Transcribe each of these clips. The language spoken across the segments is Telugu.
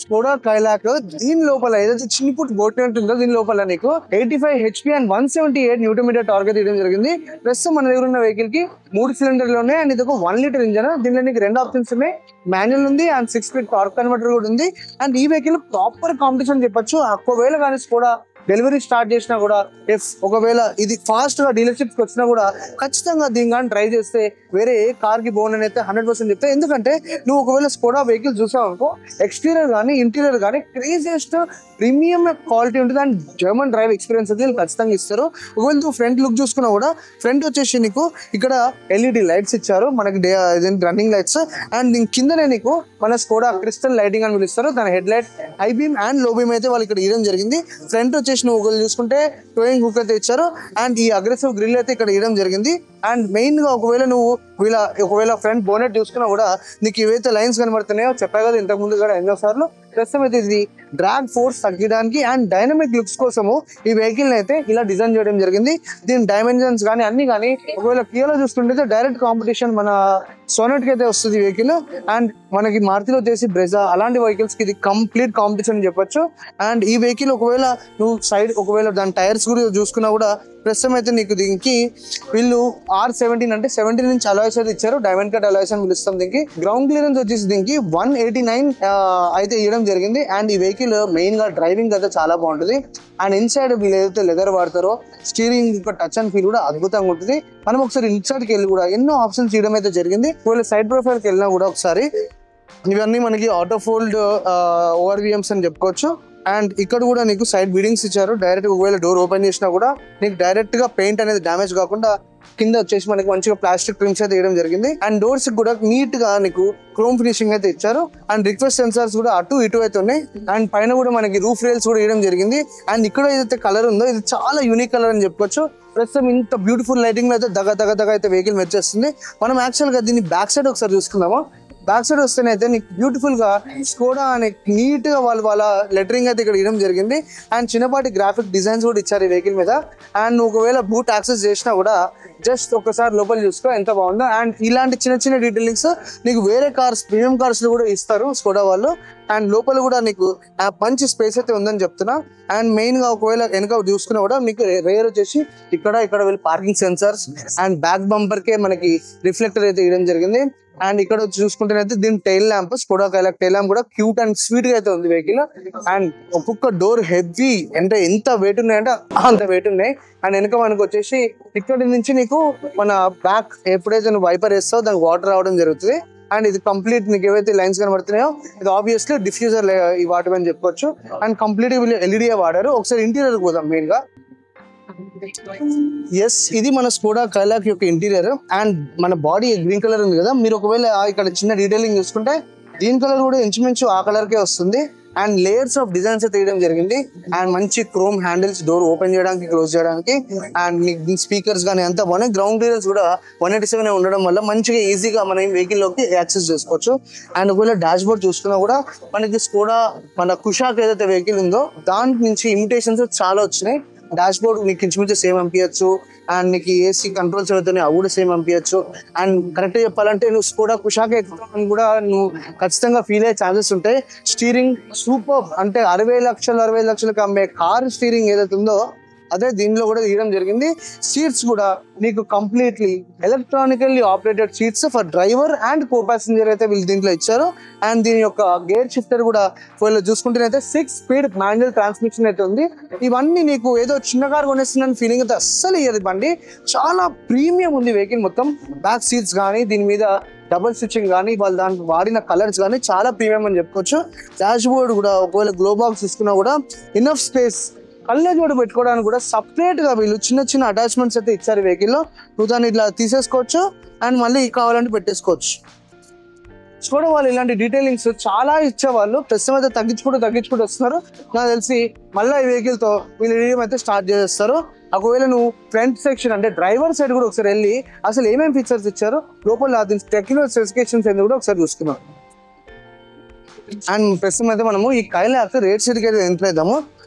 Skoda Kylaq. దీని లోపల ఏదైతే చిన్నపుట్ బోట్ ఉంటుందో దీని లోపల నీకు 85 HP అండ్ 178 Nm టార్క్ తీయడం జరిగింది. ప్రస్తుతం మన దగ్గర ఉన్న వెహికల్ కి 3 సిలిండర్లు ఉన్నాయి అండ్ ఇది ఒక 1 లీటర్ ఇంజన్. దీనిలో నీకు 2 ఆప్షన్స్ ఉన్నాయి, మాన్యువల్ ఉంది అండ్ 6 స్పీడ్ టార్క్ కన్వర్టర్ కూడా ఉంది. అండ్ ఈ వెహికల్ ప్రాపర్ కాంపిటీషన్ చెప్పొచ్చు. ఒకవేళ కానీ స్కోడా డెలివరీ స్టార్ట్ చేసినా కూడా, ఒకవేళ ఇది ఫాస్ట్ గా డీలర్షిప్స్ వచ్చినా కూడా ఖచ్చితంగా దీని కానీ ట్రై చేస్తే వేరే ఏ కార్ కి బోన్ అయితే 100% చెప్తా. ఎందుకంటే నువ్వు ఒకవేళ స్కోడా వెహికల్ చూసావు అనుకో, ఎక్స్టీరియర్ కానీ ఇంటీరియర్ కానీ క్రేజియస్ట్ ప్రీమియం క్వాలిటీ ఉంటుంది అండ్ జర్మన్ డ్రైవ్ ఎక్స్పీరియన్స్ అయితే ఖచ్చితంగా ఇస్తారు. ఒకవేళ నువ్వు ఫ్రంట్ లుక్ చూసుకున్నా కూడా, ఫ్రంట్ వచ్చేసి నీకు ఇక్కడ LED లైట్స్ ఇచ్చారు మనకి, రన్నింగ్ లైట్స్. అండ్ దీని కిందనే నీకు మన స్కోడా క్రిస్టల్ లైటింగ్ అని పిలుస్తారు. దాని head light high beam and లో బీమ్ అయితే వాళ్ళు ఇక్కడ ఇవ్వడం జరిగింది. ఫ్రంట్ వచ్చేసి నువ్వు ఒకవేళ చూసుకుంటే టోయింగ్ హుక్ అయితే ఇచ్చారు అండ్ ఈ అగ్రెసివ్ గ్రిల్ అయితే ఇక్కడ ఇవ్వడం జరిగింది. అండ్ మెయిన్ గా ఒకవేళ నువ్వు ఒకవేళ ఫ్రంట్ బోనెట్ చూసుకున్నా కూడా నీకు ఇవైతే లైన్స్ కనబడుతున్నాయో చెప్పా కదా ఇంతకు ముందు కూడా ఎన్నోసార్లు. ప్రస్తుతం అయితే ఇది డ్రాగ్ ఫోర్స్ తగ్గడానికి అండ్ డైనమిక్ లుక్స్ కోసము ఈ వెహికల్ అయితే ఇలా డిజైన్ చేయడం జరిగింది. దీని డైమెన్షన్స్ కానీ అన్ని కానీ ఒకవేళ కియాలో చూసుకుంటే డైరెక్ట్ కాంపిటీషన్ మన సోనెట్ కి అయితే వస్తుంది వెహికల్. అండ్ మనకి మారుతిలో వచ్చేసి బ్రెజా అలాంటి వెహికల్స్ కి ఇది కంప్లీట్ కాంపిటీషన్ చెప్పొచ్చు. అండ్ ఈ వెహికల్ ఒకవేళ నువ్వు సైడ్ ఒకవేళ దాని టైర్స్ కూడా చూసుకున్నా కూడా ప్రస్తుతం అయితే నీకు దీనికి వీళ్ళు R17 అంటే 17 ఇంచ్ అలాయ్స్ అయితే ఇచ్చారు. డైమండ్ కట్ అలాయ్స్ అని పిలుస్తాం. దీనికి గ్రౌండ్ క్లియరెన్స్ వచ్చేసి దీనికి 189 అయితే ఇవ్వడం జరిగింది. అండ్ ఈ వెహికల్ మెయిన్ గా డ్రైవింగ్ అయితే చాలా బాగుంటుంది. అండ్ ఇన్సైడ్ వీళ్ళు ఏదైతే లెదర్ వాడతారో స్టీరింగ్ యొక్క టచ్ అండ్ ఫీల్ కూడా అద్భుతంగా ఉంటుంది. మనం ఒకసారి ఇన్సైడ్ కి వెళ్ళి కూడా ఎన్నో ఆప్షన్స్ ఇవ్వడం అయితే జరిగింది. ఒకవేళ సైడ్ ప్రొఫైల్ కి వెళ్ళినా కూడా ఒకసారి ఇవన్నీ మనకి ఆటో ఫోల్డ్ ORVMs అని చెప్పుకోవచ్చు. అండ్ ఇక్కడ కూడా నీకు సైడ్ బీడింగ్స్ ఇచ్చారు. డైరెక్ట్ ఒకవేళ డోర్ ఓపెన్ చేసినా కూడా నీకు డైరెక్ట్ గా పెయింట్ అనేది డ్యామేజ్ కాకుండా కింద వచ్చేసి మనకి మంచిగా ప్లాస్టిక్ ట్రిమ్స్ అయితే వేయడం జరిగింది. అండ్ డోర్స్ కూడా నీట్ గా నీకు క్రోమ్ ఫినిషింగ్ అయితే ఇచ్చారు. అండ్ రిక్వెస్ట్ సెన్సార్స్ కూడా అటు ఇటు అయితే ఉన్నాయి. అండ్ పైన కూడా మనకి రూఫ్ రైల్స్ కూడా వేయడం జరిగింది. అండ్ ఇక్కడ ఏదైతే కలర్ ఉందో ఇది చాలా యూనిక్ కలర్ అని చెప్పుకోవచ్చు. ప్రస్తుతం ఇంత బ్యూటిఫుల్ లైటింగ్ లో అయితే దగ అయితే వెహికల్ మెచ్చేస్తుంది. మనం యాక్చువల్ గా దీన్ని బ్యాక్ సైడ్ ఒకసారి చూసుకుందామా. బ్యాక్ సైడ్ వస్తేనైతే నీకు బ్యూటిఫుల్ గా స్కోడా అనే నీట్ గా వాళ్ళ లెటరింగ్ అయితే ఇక్కడ ఇవ్వడం జరిగింది. అండ్ చిన్నపాటి గ్రాఫిక్ డిజైన్స్ కూడా ఇచ్చారు ఈ వెహికల్ మీద. అండ్ నువ్వు ఒకవేళ బూట్ యాక్సెస్ చేసినా కూడా జస్ట్ ఒకసారి లోపల చూసుకో ఎంత బాగుందో. అండ్ ఇలాంటి చిన్న డీటెయిలింగ్స్ నీకు వేరే కార్స్ ప్రీమియం కార్స్ లో కూడా ఇస్తారు స్కోడా వాళ్ళు. అండ్ లోపల కూడా నీకు మంచి స్పేస్ అయితే ఉందని చెప్తున్నా. అండ్ మెయిన్ గా ఒకవేళ వెనక చూసుకున్నా కూడా మీకు రేర్ వచ్చేసి ఇక్కడ వెళ్ళి parking sensors and back bumper కే మనకి రిఫ్లెక్టర్ అయితే ఇవ్వడం జరిగింది. అండ్ ఇక్కడ చూసుకుంటేనైతే దీని tail lamp Skoda Kylaq tail lamp కూడా క్యూట్ అండ్ స్వీట్ గా అయితే ఉంది వెహికల్. అండ్ ఒక్కొక్క డోర్ హెవీ అంటే ఎంత వెయిట్ ఉన్నాయంటే అంత వెయిట్ ఉన్నాయి. అండ్ వెనక మనకు వచ్చేసి ఇక్కడ నుంచి నీకు మన బ్యాక్ ఎప్పుడైతే నువ్వు వైపర్ వేస్తావో దానికి వాటర్ రావడం జరుగుతుంది. అండ్ ఇది కంప్లీట్ నీకు ఏవైతే లైన్స్ కనబడుతున్నాయో ఇది ఆబ్వియస్లీ డిఫ్యూజర్ ఈ వాటర్ అని చెప్పుకోవచ్చు. అండ్ కంప్లీట్ LED వాడారు. ఒకసారి ఇంటీరియర్ పోదాం మెయిన్ గా. ఇది మన స్కోడా కైలాక్ యొక్క ఇంటీరియర్. అండ్ మన బాడీ గ్రీన్ కలర్ ఉంది కదా, మీరు ఒకవేళ ఇక్కడ చిన్న డీటెయిలింగ్ చూసుకుంటే గ్రీన్ కలర్ కూడా ఇంచుమించు ఆ కలర్ కే వస్తుంది. అండ్ లేయర్స్ ఆఫ్ డిజైన్స్ అయితే తీయడం జరిగింది. అండ్ మంచి క్రోమ్ హ్యాండిల్స్ డోర్ ఓపెన్ చేయడానికి క్లోజ్ చేయడానికి. అండ్ స్పీకర్స్ కానీ అంతా బాగున్నాయి. గ్రౌండ్ క్లియరెన్స్ కూడా 187 ఉండడం వల్ల మంచిగా ఈజీగా మన వెహికల్ లోకి యాక్సెస్ చేసుకోవచ్చు. అండ్ ఒకవేళ డాష్ బోర్డ్ చూసుకున్నా కూడా మనకి స్కోడా మన కుషాక్ ఏదైతే వెహికల్ ఉందో దాని నుంచి ఇమిటేషన్స్ చాలా వచ్చినాయి. డాష్ బోర్డ్ నీకు ఇంచుమించు సేమ్ పంపించచ్చు. అండ్ నీకు AC కంట్రోల్స్ అవుతున్నాయి అవి కూడా సేమ్ పంపించచ్చు. అండ్ కరెక్ట్ చెప్పాలంటే నువ్వు స్కోడా కుషాక్ ఎక్కుతావని కూడా నువ్వు ఖచ్చితంగా ఫీల్ అయ్యే ఛాన్సెస్ ఉంటాయి. స్టీరింగ్ సూపర్ అంటే 60 లక్షలకు అమ్మే కార్ స్టీరింగ్ ఏదైతే ఉందో అదే దీనిలో కూడా తీయడం జరిగింది. సీట్స్ కూడా నీకు completely electronically operated seats for driver and co passenger అయితే వీళ్ళు దీంట్లో ఇచ్చారు. అండ్ దీని యొక్క గేర్ షిఫ్టర్ కూడా వీళ్ళు చూసుకుంటేనైతే 6 స్పీడ్ మాన్యువల్ ట్రాన్స్మిషన్ అయితే ఉంది. ఇవన్నీ నీకు ఏదో చిన్న కార్ కొనేస్తున్న ఫీలింగ్ అయితే అస్సలు ఇయ్యదు బండి. చాలా ప్రీమియం ఉంది వెహికల్ మొత్తం. బ్యాక్ సీట్స్ కానీ దీని మీద డబుల్ స్టిచ్చింగ్ కానీ వాళ్ళు దానికి వాడిన కలర్స్ కానీ చాలా ప్రీమియం అని చెప్పుకోవచ్చు. డాష్ బోర్డ్ కూడా ఒకవేళ గ్లో బాక్స్ తీసుకున్నా కూడా ఇనఫ్ స్పేస్. కళ్ళజోడు పెట్టుకోవడానికి కూడా సపరేట్ గా వీళ్ళు చిన్న అటాచ్మెంట్స్ అయితే ఇచ్చారు వెహికల్లో. నువ్వు దాన్ని ఇట్లా తీసేసుకోవచ్చు అండ్ మళ్ళీ కావాలంటే పెట్టేసుకోవచ్చు. స్కోడా వాళ్ళు ఇలాంటి డీటెయిలింగ్స్ చాలా ఇచ్చేవాళ్ళు. ప్రస్తుతం అయితే తగ్గించుకుంటూ వస్తున్నారు. నాకు తెలిసి మళ్ళీ ఈ వెహికల్ తో వీళ్ళు వీడియో అయితే స్టార్ట్ చేస్తారు. ఒకవేళ నువ్వు ఫ్రంట్ సెక్షన్ అంటే డ్రైవర్ సైడ్ కూడా ఒకసారి వెళ్ళి అసలు ఏమేమి ఫీచర్స్ ఇచ్చారు లోపల టెక్నికల్ స్పెసిఫికేషన్స్ ఏంది కూడా ఒకసారి చూసుకున్నాం. అండ్ ప్రస్తుతం అయితే మనము ఈ కైలాక్ రేట్ షీట్ అయితే ఎంటర్ అవుతాము.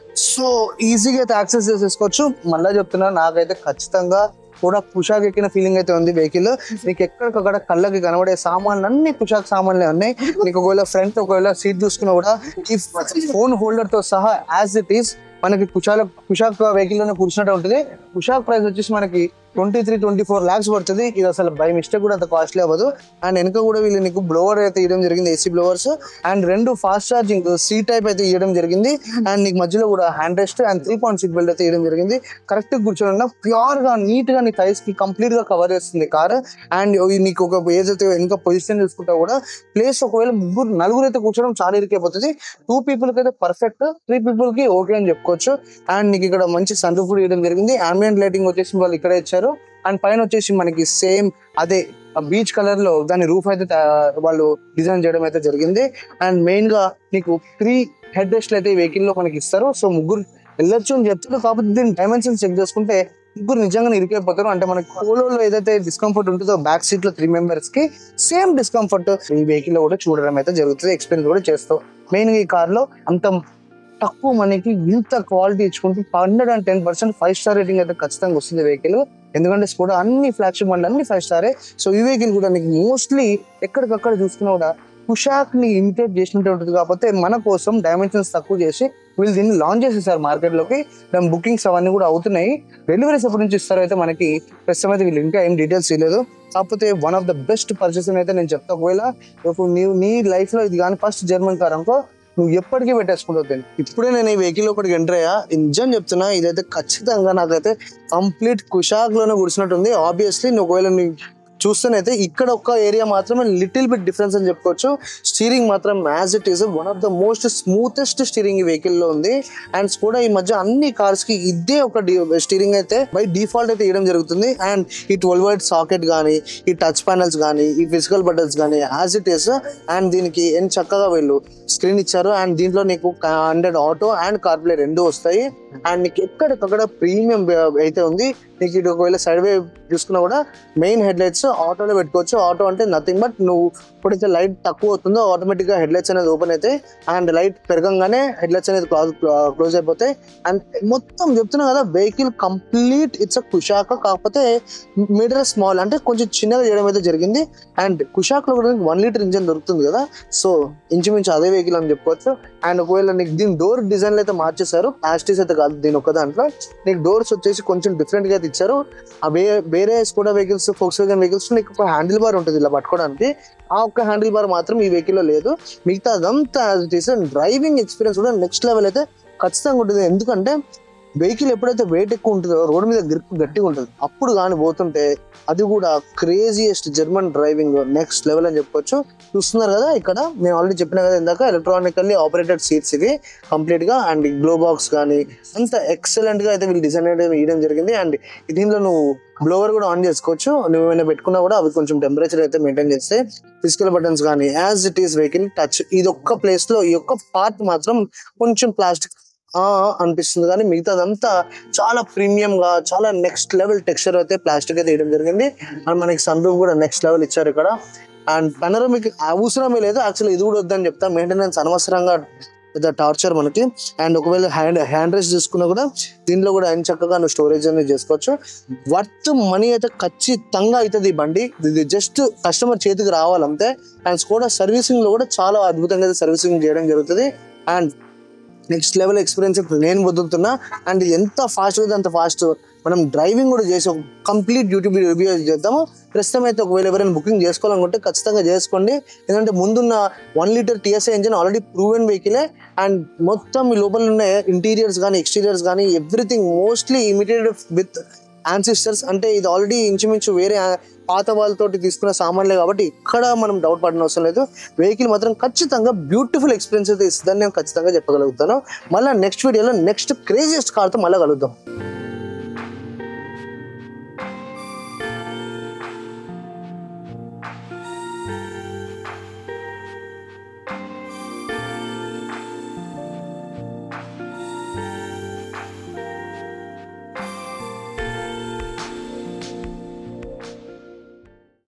సో ఈజీగా అయితే యాక్సెస్ చేసేసుకోవచ్చు. మళ్ళీ చెప్తున్నా నాకైతే ఖచ్చితంగా కూడా కుషాక్ ఎక్కిన ఫీలింగ్ అయితే ఉంది వెహికల్. నీకు ఎక్కడికక్కడ కళ్ళకి కనబడే సామాన్లు అన్ని కుషాక్ సామాన్లే ఉన్నాయి. నీకు ఒకవేళ ఫ్రంట్ ఒకవేళ సీట్ చూసుకున్నా కూడా ఈ ఫోన్ హోల్డర్ తో సహా యాజ్ ఇట్ ఈస్ మనకి కుషాక్ వెహికల్ లోనే కూర్చున్నట్టు ఉంటుంది. కుషాక్ ప్రైస్ వచ్చేసి మనకి 23-24 lakhs పడుతుంది. ఇది అసలు బై మిస్టేక్ కూడా అంత కాస్ట్లీ అవ్వదు. అండ్ వెనక కూడా వీళ్ళు నీకు బ్లోవర్ అయితే ఇవ్వడం జరిగింది, AC blowers. And 2 fast charging C type అయితే ఇవ్వడం జరిగింది. అండ్ నీకు మధ్యలో కూడా hand rest and 3-point seat belt అయితే ఇవ్వడం జరిగింది. కరెక్ట్ కూర్చోకుండా ప్యూర్ గా నీట్ గా నీ థైస్ కి కంప్లీట్ గా కవర్ చేస్తుంది కార్. అండ్ నీకు ఒక ఏదైతే వెనక పొజిషన్ చూసుకుంటా కూడా ప్లేస్ ఒకవేళ నలుగురు అయితే కూర్చోవడం చాలా ఇరికైపోతుంది. 2 people కి అయితే పర్ఫెక్ట్, 3 people కి ఓకే అని చెప్పుకోవచ్చు. అండ్ నీకు ఇక్కడ మంచి సన్ రూఫ్ కూడా ఇవ్వడం జరిగింది. అంబియంట్ లైటింగ్ వచ్చేసి వాళ్ళు ఇక్కడే ఇచ్చారు. అండ్ పైన వచ్చేసి మనకి సేమ్ అదే బీచ్ కలర్ లో దాని రూఫ్ అయితే వాళ్ళు డిజైన్ చేయడం అయితే జరిగింది. అండ్ మెయిన్ గా నీకు 3 హెడ్ రెస్ట్లు అయితే ఈ వెహికల్ లో మనకి ఇస్తారు. సో ముగ్గురు వెళ్ళొచ్చు అని చెప్తారు. కాకపోతే దీని డైమెన్షన్స్ చెక్ చేసుకుంటే ముగ్గురు నిజంగా ఇరికైపోతారు. అంటే మనకి పోలోలో ఏదైతే డిస్కంఫర్ట్ ఉంటుందో బ్యాక్ సీట్ లో 3 members కి సేమ్ డిస్కంఫర్ట్ ఈ వెహికల్ లో కూడా చూడడం అయితే జరుగుతుంది. ఎక్స్పీరియన్స్ కూడా చేస్తావు. మెయిన్ గా ఈ కార్ లో అంత తక్కువ మనకి ఇంత క్వాలిటీ ఇచ్చుకుంటూ 110% 5 star రేటింగ్ అయితే ఖచ్చితంగా వస్తుంది వెహికల్. ఎందుకంటే కూడా అన్ని ఫ్లాగ్షిప్ మళ్ళీ అన్ని 5 star. సో ఈ వెహికల్ కూడా నీకు మోస్ట్లీ ఎక్కడికక్కడ చూసుకున్నా కూడా కుషాక్ ని ఇమిటేట్ చేసినట్టు ఉంటుంది. కాకపోతే మన కోసం డైమెన్షన్స్ తక్కువ చేసి వీళ్ళు దీన్ని లాంచ్ చేసేసారు మార్కెట్ లోకి. దాని బుకింగ్స్ అవన్నీ కూడా అవుతున్నాయి. డెలివరీస్ ఎప్పటి నుంచి ఇస్తారో అయితే మనకి ప్రస్తుతం అయితే వీళ్ళు ఇంకా ఏం డీటెయిల్స్ ఇవ్వలేదు. కాకపోతే one of the best purchase అయితే నేను చెప్తా. ఒకవేళ నీ లైఫ్ లో ఇది కానీ ఫస్ట్ జర్మన్ కార్ అనుకో, నువ్వు ఎప్పటికీ పెట్టేసుకుంటావు. ఇప్పుడే నేను ఈ వెహికల్ ఒకటికి ఎంటర్ అయ్యా. నిజం చెప్తున్నా, ఇదైతే ఖచ్చితంగా నాకైతే కంప్లీట్ కుషాక్ లోనే కూర్చున్నట్టుంది. ఆబ్వియస్లీ నువ్వు ఒకవేళ చూస్తేనైతే ఇక్కడ ఒక్క ఏరియా మాత్రమే లిటిల్ బిట్ డిఫరెన్స్ అని చెప్పుకోవచ్చు. స్టీరింగ్ మాత్రం as it is one of the most smoothest steering ఈ వెహికల్ లో ఉంది. అండ్ కూడా ఈ మధ్య అన్ని కార్స్ కి ఇదే ఒక స్టీరింగ్ అయితే బై డిఫాల్ట్ అయితే ఇవ్వడం జరుగుతుంది. అండ్ ఈ 12 volt సాకెట్ కానీ, ఈ టచ్ ప్యానల్స్ కానీ, ఈ ఫిజికల్ బటన్స్ కానీ యాజ్ ఇట్ ఈస్. అండ్ దీనికి ఏం చక్కగా వీళ్ళు స్క్రీన్ ఇచ్చారు. అండ్ దీంట్లో నీకు 100 ఆటో అండ్ కార్ప్లే 2 వస్తాయి. అండ్ నీకు ఎక్కడికక్కడ ప్రీమియం అయితే ఉంది. నీకు ఇటు ఒకవేళ సైడ్ వే చూసుకున్నా కూడా మెయిన్ హెడ్ లైట్స్ ఆటోలో పెట్టుకోవచ్చు. ఆటో అంటే నథింగ్ బట్ నువ్వు ఎప్పుడైతే లైట్ తక్కువ అవుతుందో ఆటోమేటిక్ గా హెడ్ లైట్స్ అనేది ఓపెన్ అవుతాయి. అండ్ లైట్ పెరగంగానే హెడ్ లైట్స్ అనేది క్లోజ్ అయిపోతాయి. అండ్ మొత్తం చెప్తున్నా కదా vehicle complete it's a Kushaq. కాకపోతే మీటర్ స్మాల్ అంటే కొంచెం చిన్నగా చేయడం అయితే జరిగింది. అండ్ కుషాక్ లో కూడా 1 liter ఇంజన్ దొరుకుతుంది కదా, సో ఇంచుమించు అదే వెహికల్ అని చెప్పుకోవచ్చు. అండ్ ఒకవేళ నీకు దీని డోర్ డిజైన్ అయితే మార్చేశారు, ప్లాస్టిక్స్ అయితే కాదు దీని ఒక్క దాంట్లో. నీకు డోర్స్ వచ్చేసి కొంచెం డిఫరెంట్ గా అయితే ఇచ్చారు. వేరే స్కోడా వెహికల్స్, ఫోక్స్‌వ్యాగన్ వెహికల్స్ నీకు ఒక హ్యాండిల్ బార్ ఉంటుంది ఇలా పట్టుకోవడానికి. ఆ ఒక్క హ్యాండిల్ బార్ మాత్రం ఈ వెహికల్ లో లేదు. మిగతా అదంతా డ్రైవింగ్ ఎక్స్పీరియన్స్ కూడా నెక్స్ట్ లెవెల్ అయితే ఖచ్చితంగా ఉంటుంది. ఎందుకంటే వెహికల్ ఎప్పుడైతే వెయిట్ ఎక్కువ ఉంటుందో రోడ్ మీద గ్రిప్ గట్టిగా ఉంటుంది, అప్పుడు కానీ పోతుంటే అది కూడా craziest German driving next level అని చెప్పుకోవచ్చు. చూస్తున్నారు కదా ఇక్కడ నేను ఆల్రెడీ చెప్పిన కదా ఇందాక, ఎలక్ట్రానికల్లీ ఆపరేటెడ్ సీట్స్ ఇవి కంప్లీట్ గా. అండ్ గ్లో బాక్స్ కానీ అంత ఎక్సలెంట్ గా అయితే వీళ్ళు డిజైన్ అయితే వేయడం జరిగింది. అండ్ దీనిలో నువ్వు బ్లోవర్ కూడా ఆన్ చేసుకోవచ్చు. నువ్వు ఏమైనా పెట్టుకున్నా కూడా అవి కొంచెం టెంపరేచర్ అయితే మెయింటైన్ చేస్తే. ఫిజికల్ బటన్స్ కానీ as it is vehicle touch. ఇది ఒక్క ప్లేస్ లో ఈ ఒక్క పార్ట్ మాత్రం కొంచెం ప్లాస్టిక్ అనిపిస్తుంది, కానీ మిగతాదంతా చాలా ప్రీమియం గా చాలా నెక్స్ట్ లెవెల్ టెక్స్చర్ అయితే ప్లాస్టిక్ అయితే వేయడం జరిగింది. అండ్ మనకి సన్ రూఫ్ కూడా నెక్స్ట్ లెవెల్ ఇచ్చారు ఇక్కడ. అండ్ పనోరమిక్ అవసరమే లేదు యాక్చువల్లీ, ఇది కూడా వద్దని చెప్తా. మెయింటెనెన్స్ అనవసరంగా పెద్ద టార్చర్ మనకి. అండ్ ఒకవేళ హ్యాండ్ రెస్ట్ చేసుకున్నా కూడా దీంట్లో కూడా ఎంత చక్కగా నువ్వు స్టోరేజ్ అనేది చేసుకోవచ్చు. వర్త్ మనీ అయితే ఖచ్చితంగా అవుతుంది ఈ బండి. ఇది జస్ట్ కస్టమర్ చేతికి రావాలంతే. అండ్ స్కోడా సర్వీసింగ్ లో కూడా చాలా అద్భుతంగా అయితే సర్వీసింగ్ చేయడం జరుగుతుంది. అండ్ నెక్స్ట్ లెవెల్ ఎక్స్పీరియన్స్ నేను పొందుతున్నా. అండ్ ఇది ఎంత ఫాస్ట్ అయితే అంత ఫాస్ట్. మనం డ్రైవింగ్ కూడా చేసి ఒక కంప్లీట్ యూట్యూబ్ రివ్యూ చేద్దాము. ప్రస్తుతం అయితే ఒకవేళ ఎవరైనా బుకింగ్ చేసుకోవాలనుకుంటే ఖచ్చితంగా చేసుకోండి. ఎందుకంటే ముందున్న 1 liter TSI engine already proven వెహికలే. అండ్ మొత్తం ఈ లోపల ఉన్న ఇంటీరియర్స్ కానీ ఎక్స్టీరియర్స్ కానీ everything mostly imitated with ancestors. అంటే ఇది ఆల్రెడీ ఇంచుమించు వేరే పాత వాళ్ళతోటి తీసుకున్న సామాన్లే కాబట్టి ఇక్కడ మనం డౌట్ పడిన అవసరం లేదు. వెహికల్ మాత్రం ఖచ్చితంగా బ్యూటిఫుల్ ఎక్స్పీరియన్స్ అయితే ఇస్తుందని నేను ఖచ్చితంగా చెప్పగలుగుతాను. మళ్ళీ నెక్స్ట్ వీడియోలో నెక్స్ట్ క్రేజియస్ట్ కార్తో మళ్ళీ కలుద్దాం.